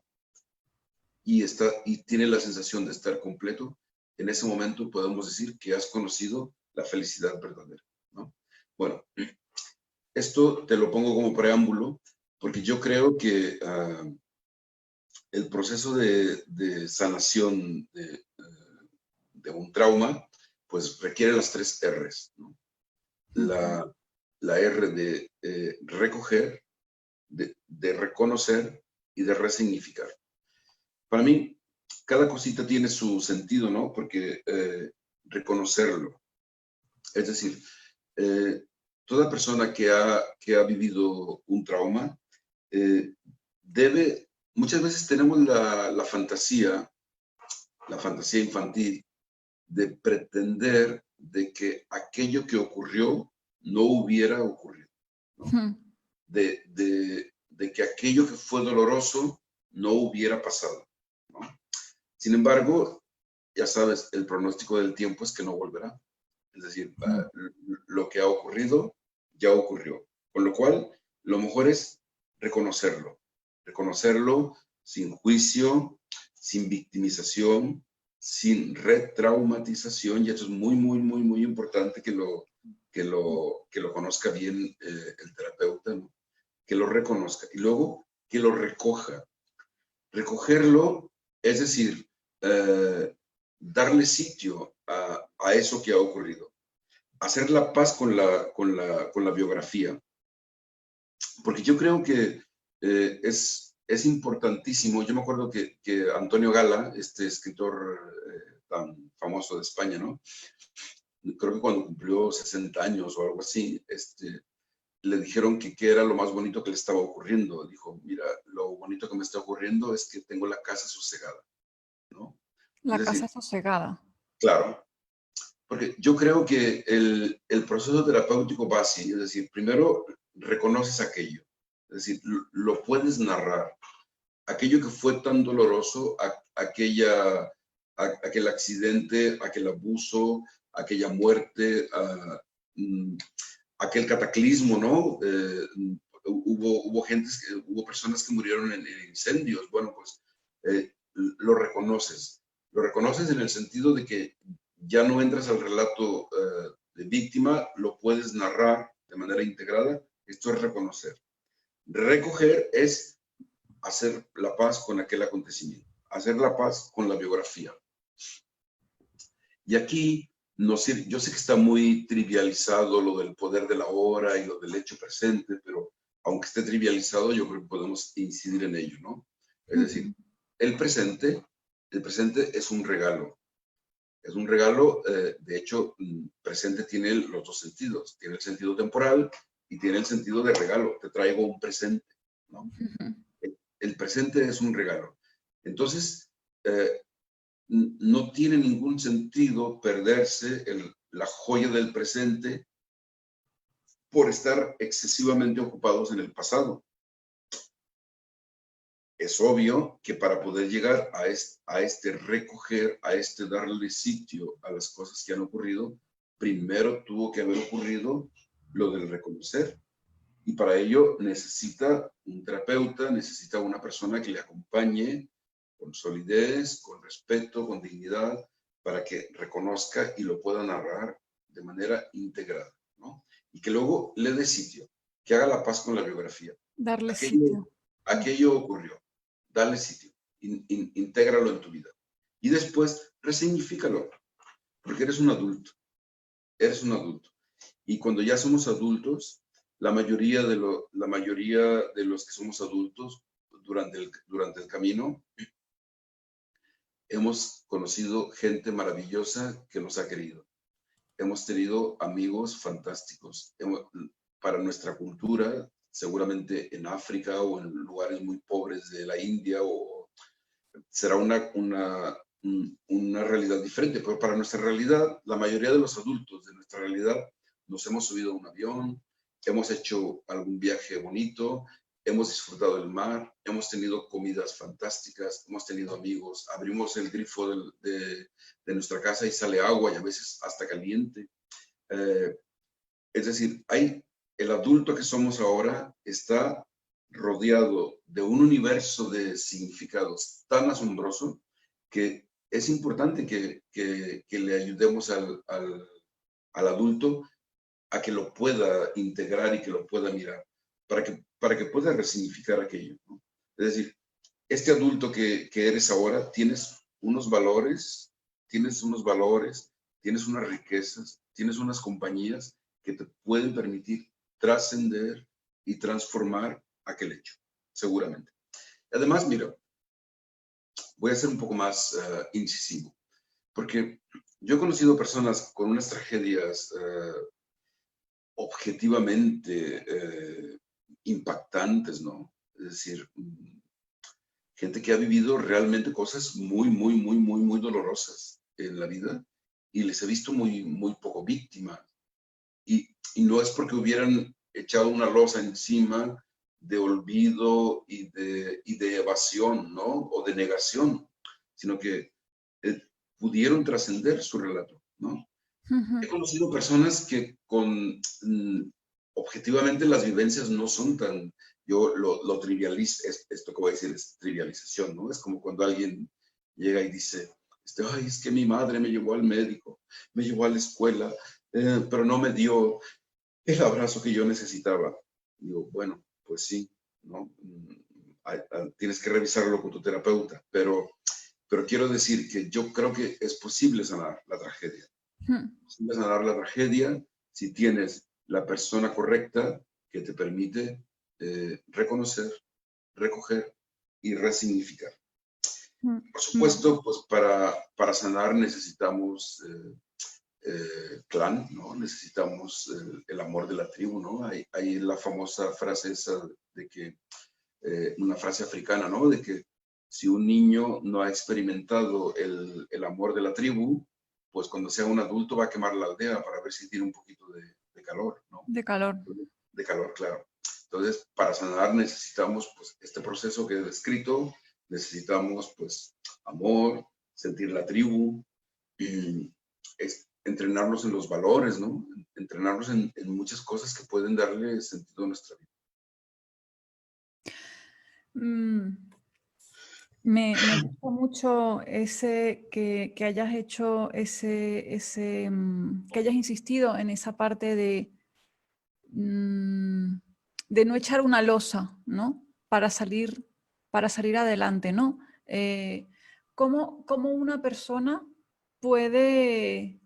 y tiene la sensación de estar completo, en ese momento podemos decir que has conocido la felicidad verdadera, ¿no? Bueno, esto te lo pongo como preámbulo porque yo creo que el proceso de sanación de un trauma pues requiere las 3 R's, ¿no? La R de recoger, de reconocer y de resignificar. Para mí, cada cosita tiene su sentido, ¿no? Porque reconocerlo, es decir, toda persona que ha vivido un trauma muchas veces tenemos la fantasía infantil de pretender de que aquello que ocurrió no hubiera ocurrido, ¿no? De que aquello que fue doloroso no hubiera pasado, ¿no? Sin embargo, ya sabes, el pronóstico del tiempo es que no volverá. Es decir, lo que ha ocurrido, ya ocurrió. Con lo cual, lo mejor es reconocerlo. Reconocerlo sin juicio, sin victimización, sin retraumatización. Y eso es muy, muy, muy, muy importante que lo conozca bien el terapeuta, ¿no? Que lo reconozca. Y luego, que lo recoja. Recogerlo, es decir, darle sitio a eso que ha ocurrido. Hacer la paz con la biografía. Porque yo creo que es importantísimo. Yo me acuerdo que Antonio Gala, este escritor tan famoso de España, ¿no? Creo que cuando cumplió 60 años o algo así, le dijeron que qué era lo más bonito que le estaba ocurriendo. Dijo, mira, lo bonito que me está ocurriendo es que tengo la casa sosegada, ¿no? La Es casa decir, sosegada. claro, porque yo creo que el proceso terapéutico va así, es decir, primero reconoces aquello, es decir, lo puedes narrar. Aquello que fue tan doloroso, aquel accidente, aquel abuso, aquella muerte, aquel cataclismo, ¿no? Hubo personas que murieron en incendios. Bueno, pues lo reconoces. Lo reconoces en el sentido de que ya no entras al relato de víctima, lo puedes narrar de manera integrada. Esto es reconocer. Recoger es hacer la paz con aquel acontecimiento, hacer la paz con la biografía. Y aquí, no sé, yo sé que está muy trivializado lo del poder de la hora y lo del hecho presente, pero aunque esté trivializado, yo creo que podemos incidir en ello, ¿no? Es decir, el presente es un regalo. Es un regalo, de hecho, presente tiene los dos sentidos. Tiene el sentido temporal y tiene el sentido de regalo. Te traigo un presente, ¿no? El presente es un regalo. Entonces, no tiene ningún sentido perderse la joya del presente por estar excesivamente ocupados en el pasado. Es obvio que para poder llegar a este recoger, a este darle sitio a las cosas que han ocurrido, primero tuvo que haber ocurrido lo del reconocer. Y para ello necesita un terapeuta, necesita una persona que le acompañe con solidez, con respeto, con dignidad, para que reconozca y lo pueda narrar de manera integrada, ¿no? Y que luego le dé sitio, que haga la paz con la biografía. Darle sitio. Aquello ocurrió, dale sitio, intégralo en tu vida. Y después resignifícalo, porque eres un adulto. Y cuando ya somos adultos, la mayoría de los que somos adultos durante el camino, hemos conocido gente maravillosa que nos ha querido. Hemos tenido amigos fantásticos. Para nuestra cultura, seguramente en África o en lugares muy pobres de la India, será una realidad diferente, pero para nuestra realidad, la mayoría de los adultos de nuestra realidad, nos hemos subido a un avión, hemos hecho algún viaje bonito, hemos disfrutado del mar, hemos tenido comidas fantásticas, hemos tenido amigos, abrimos el grifo de nuestra casa y sale agua y a veces hasta caliente. Es decir, el adulto que somos ahora está rodeado de un universo de significados tan asombroso que es importante que le ayudemos al adulto a que lo pueda integrar y que lo pueda mirar, para que pueda resignificar aquello, ¿no? Es decir, este adulto que eres ahora, tienes unos valores, tienes unas riquezas, tienes unas compañías que te pueden permitir trascender y transformar aquel hecho. seguramente. Además, mira, voy a ser un poco más incisivo, porque yo he conocido personas con unas tragedias objetivamente impactantes, ¿no? Es decir, gente que ha vivido realmente cosas muy, muy, muy, muy, muy dolorosas en la vida y les he visto muy, muy poco víctimas. Y no es porque hubieran echado una losa encima de olvido y de evasión, ¿no? O de negación, sino que pudieron trascender su relato, ¿no? He conocido personas que objetivamente las vivencias no son tan, yo lo trivializo, esto que voy a decir es trivialización, ¿no? Es como cuando alguien llega y dice, ay, es que mi madre me llevó al médico, me llevó a la escuela, pero no me dio el abrazo que yo necesitaba. Digo, bueno, pues sí, ¿no? Tienes que revisarlo con tu terapeuta, pero quiero decir que yo creo que es posible sanar la tragedia. Posible sanar la tragedia si tienes la persona correcta que te permite reconocer, recoger y resignificar. Por supuesto, pues para sanar necesitamos clan, ¿no? Necesitamos el amor de la tribu, ¿no? Hay la famosa frase esa de que, una frase africana, ¿no? De que si un niño no ha experimentado el amor de la tribu, pues cuando sea un adulto va a quemar la aldea para ver si tiene un poquito de calor, ¿no? De calor. De calor, claro. Entonces, para sanar necesitamos pues este proceso que he descrito, necesitamos pues amor, sentir la tribu, y entrenarnos en los valores, ¿no? Entrenarnos en muchas cosas que pueden darle sentido a nuestra vida. Me gusta mucho que hayas hecho que hayas insistido en esa parte de no echar una losa, ¿no? Para salir adelante, ¿no? ¿Cómo una persona puede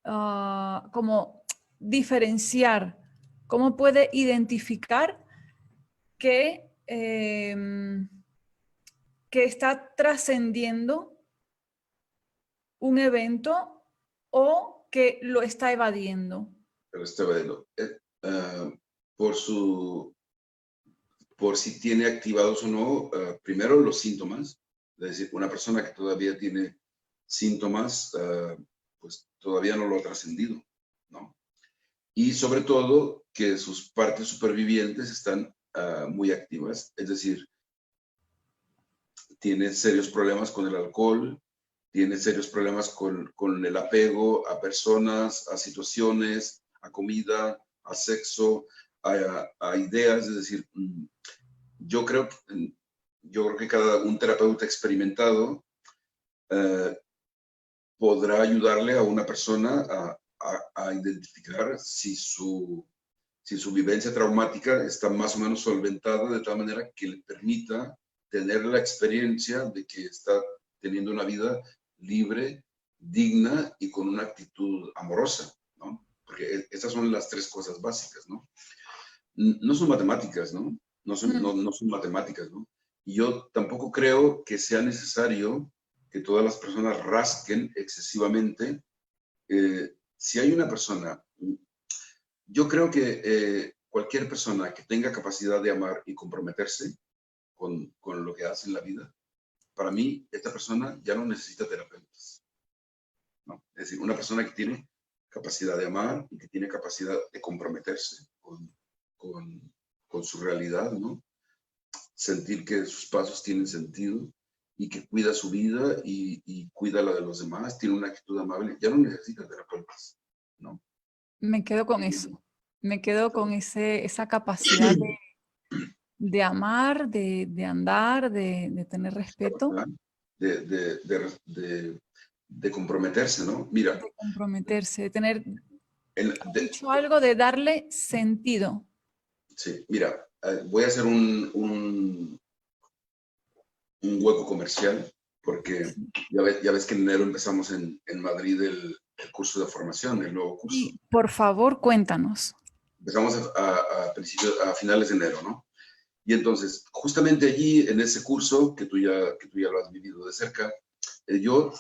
como diferenciar, cómo puede identificar que está trascendiendo un evento o que lo está evadiendo? Pero está bueno. Por si tiene activados o no, primero los síntomas. Es decir, una persona que todavía tiene síntomas, pues todavía no lo ha trascendido, ¿no? Y sobre todo que sus partes supervivientes están muy activas, es decir, tiene serios problemas con el alcohol, tiene serios problemas con el apego a personas, a situaciones, a comida, a sexo, a ideas. Es decir, yo creo que un terapeuta experimentado podrá ayudarle a una persona a identificar si su vivencia traumática está más o menos solventada de tal manera que le permita tener la experiencia de que está teniendo una vida libre, digna y con una actitud amorosa, ¿no? Porque estas son las tres cosas básicas, ¿no? No son matemáticas, ¿no? No son matemáticas, ¿no? Y yo tampoco creo que sea necesario que todas las personas rasquen excesivamente. Si hay una persona, yo creo que cualquier persona que tenga capacidad de amar y comprometerse con lo que hace en la vida, para mí, esta persona ya no necesita terapeutas, ¿no? Es decir, una persona que tiene capacidad de amar y que tiene capacidad de comprometerse con su realidad, ¿no? Sentir que sus pasos tienen sentido y que cuida su vida y cuida la de los demás, tiene una actitud amable, ya no necesita terapeutas, ¿no? Me quedo con eso. Me quedo con esa capacidad de amar, de andar, de tener respeto. De comprometerse, ¿no? Mira. De comprometerse, de tener, has dicho algo de darle sentido. Sí, mira, voy a hacer un hueco comercial, porque ya ves que en enero empezamos en Madrid el curso de formación, el nuevo curso. Sí, por favor, cuéntanos. Empezamos a finales de enero, ¿no? Y entonces, justamente allí, en ese curso, que tú ya lo has vivido de cerca, yo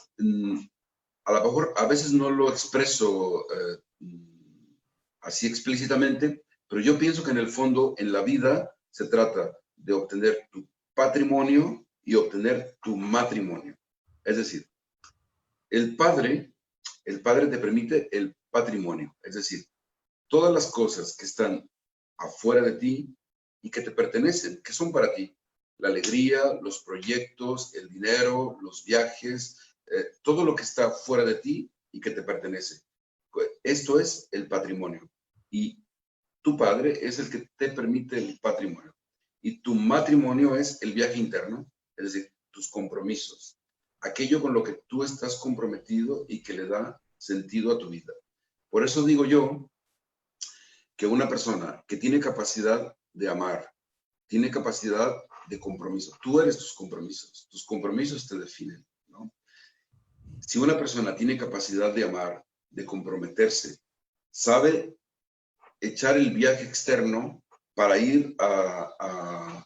a lo mejor a veces no lo expreso así explícitamente, pero yo pienso que en el fondo, en la vida, se trata de obtener tu patrimonio y obtener tu matrimonio. Es decir, el padre te permite el patrimonio, es decir, todas las cosas que están afuera de ti y que te pertenecen, que son para ti. La alegría, los proyectos, el dinero, los viajes, todo lo que está fuera de ti y que te pertenece. Esto es el patrimonio. Y tu padre es el que te permite el patrimonio. Y tu matrimonio es el viaje interno, es decir, tus compromisos. Aquello con lo que tú estás comprometido y que le da sentido a tu vida. Por eso digo yo que una persona que tiene capacidad de amar, tiene capacidad de compromiso. Tú eres tus compromisos te definen, ¿no? Si una persona tiene capacidad de amar, de comprometerse, sabe echar el viaje externo para ir a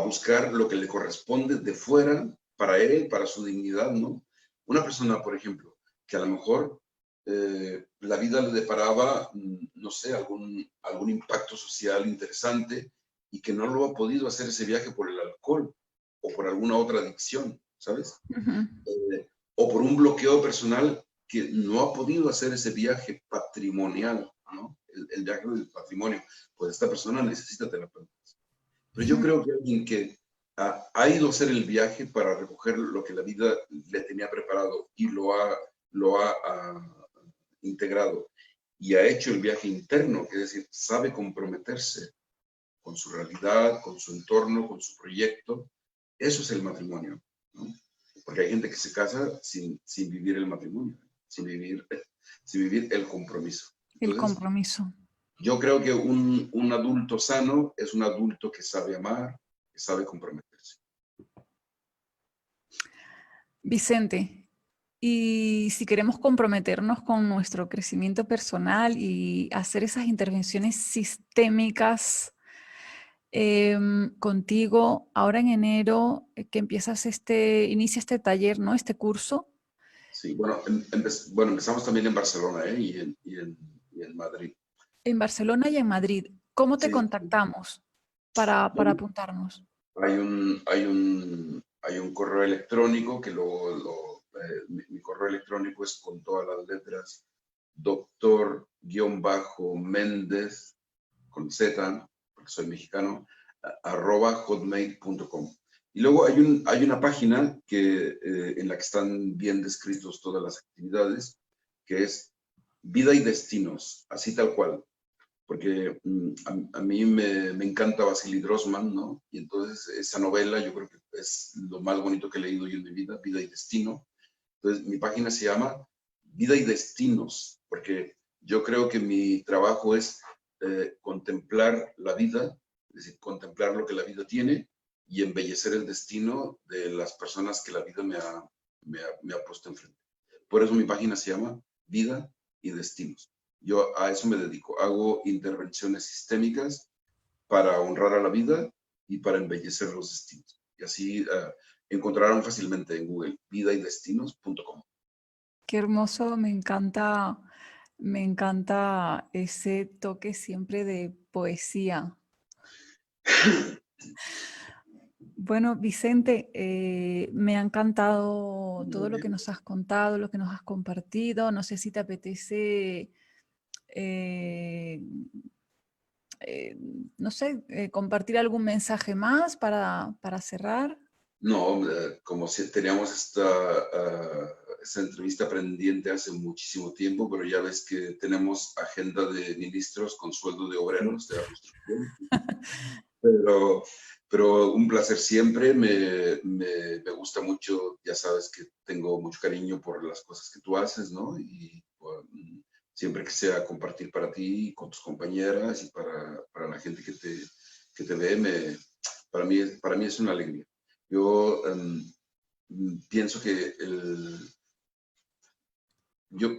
buscar lo que le corresponde de fuera, para él, para su dignidad, ¿no? Una persona, por ejemplo, que a lo mejor la vida le deparaba, no sé, algún impacto social interesante y que no lo ha podido hacer ese viaje por el alcohol o por alguna otra adicción, ¿sabes? O por un bloqueo personal que no ha podido hacer ese viaje patrimonial, ¿no? El viaje del patrimonio. Pues esta persona necesita terapeutas. Pero yo creo que alguien que ha ido a hacer el viaje para recoger lo que la vida le tenía preparado y lo ha integrado y ha hecho el viaje interno, que es decir, sabe comprometerse con su realidad, con su entorno, con su proyecto, eso es el matrimonio, ¿no? Porque hay gente que se casa sin vivir el matrimonio, sin vivir el compromiso. El Entonces, compromiso. yo creo que un adulto sano es un adulto que sabe amar, que sabe comprometerse. Vicente, y si queremos comprometernos con nuestro crecimiento personal y hacer esas intervenciones sistémicas contigo, ahora en enero que inicia este taller, ¿no? Este curso. Sí, bueno, empezamos también en Barcelona, ¿eh? y en Madrid. En Barcelona y en Madrid. ¿Cómo te Sí. contactamos para Bueno, apuntarnos? hay un correo electrónico que mi correo electrónico es con todas las letras, doctor-méndez, con Z, porque soy mexicano, @hotmail.com. Y luego hay una página en la que están bien descritos todas las actividades, que es Vida y Destinos, así tal cual. Porque a mí me encanta Vasily Grossman, ¿no? Y entonces esa novela yo creo que es lo más bonito que he leído yo en mi vida, Vida y Destino. Entonces mi página se llama Vida y Destinos, porque yo creo que mi trabajo es contemplar la vida, es decir, contemplar lo que la vida tiene y embellecer el destino de las personas que la vida me ha puesto enfrente. Por eso mi página se llama Vida y Destinos. Yo a eso me dedico. Hago intervenciones sistémicas para honrar a la vida y para embellecer los destinos. Y así encontrarán fácilmente en Google vidaydestinos.com. Qué hermoso, me encanta ese toque siempre de poesía. Bueno, Vicente, me ha encantado todo lo que nos has contado, lo que nos has compartido. No sé si te apetece, eh, no sé, compartir algún mensaje más para cerrar. No, como si teníamos esta entrevista pendiente hace muchísimo tiempo, pero ya ves que tenemos agenda de ministros con sueldo de obreros de la construcción. Pero un placer siempre, me gusta mucho, ya sabes que tengo mucho cariño por las cosas que tú haces, ¿no? Y siempre que sea compartir para ti, con tus compañeras y para la gente que te ve, para mí es una alegría. Yo pienso que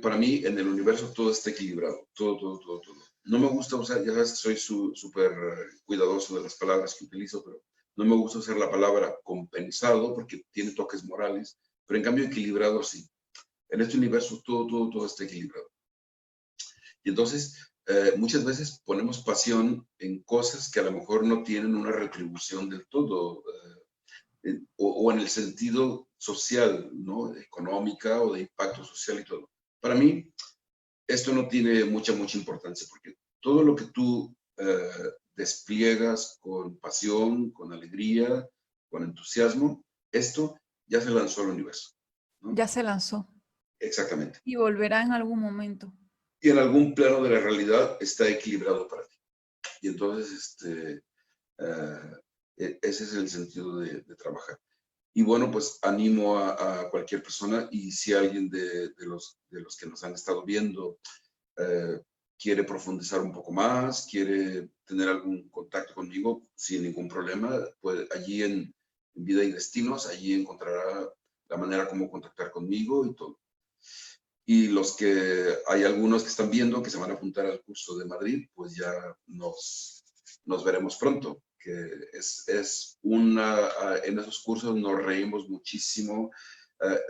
para mí, en el universo todo está equilibrado, todo. No me gusta usar, ya sabes que soy súper cuidadoso de las palabras que utilizo, pero no me gusta usar la palabra compensado porque tiene toques morales, pero en cambio equilibrado sí. En este universo todo está equilibrado. Y entonces, muchas veces ponemos pasión en cosas que a lo mejor no tienen una retribución del todo, o en el sentido social, ¿no? Económica o de impacto social y todo. Para mí, esto no tiene mucha importancia, porque todo lo que tú despliegas con pasión, con alegría, con entusiasmo, esto ya se lanzó al universo, ¿no? Ya se lanzó. Exactamente. Y volverá en algún momento. Y en algún plano de la realidad está equilibrado para ti. Y entonces, ese es el sentido de trabajar. Y bueno, pues animo a cualquier persona, y si alguien de los que nos han estado viendo quiere profundizar un poco más, quiere tener algún contacto conmigo, sin ningún problema, pues allí en Vida y Destinos, allí encontrará la manera como contactar conmigo y todo. Y hay algunos que están viendo que se van a apuntar al curso de Madrid, pues ya nos veremos pronto, que en esos cursos nos reímos muchísimo,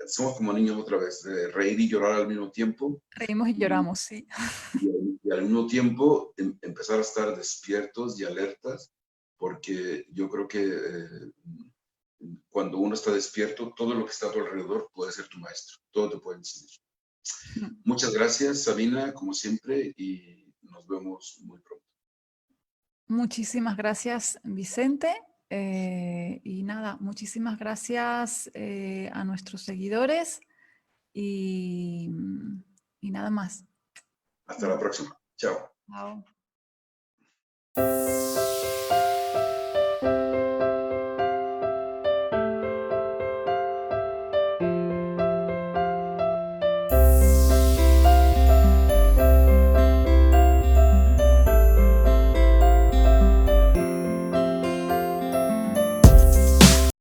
somos como niños otra vez, reír y llorar al mismo tiempo. Reímos y lloramos, sí. Y al mismo tiempo empezar a estar despiertos y alertas, porque yo creo que cuando uno está despierto, todo lo que está a tu alrededor puede ser tu maestro, todo te puede enseñar. Muchas gracias, Sabina, como siempre, y nos vemos muy pronto. Muchísimas gracias, Vicente. Y nada, muchísimas gracias a nuestros seguidores y nada más. Hasta la próxima. Chao. Chao.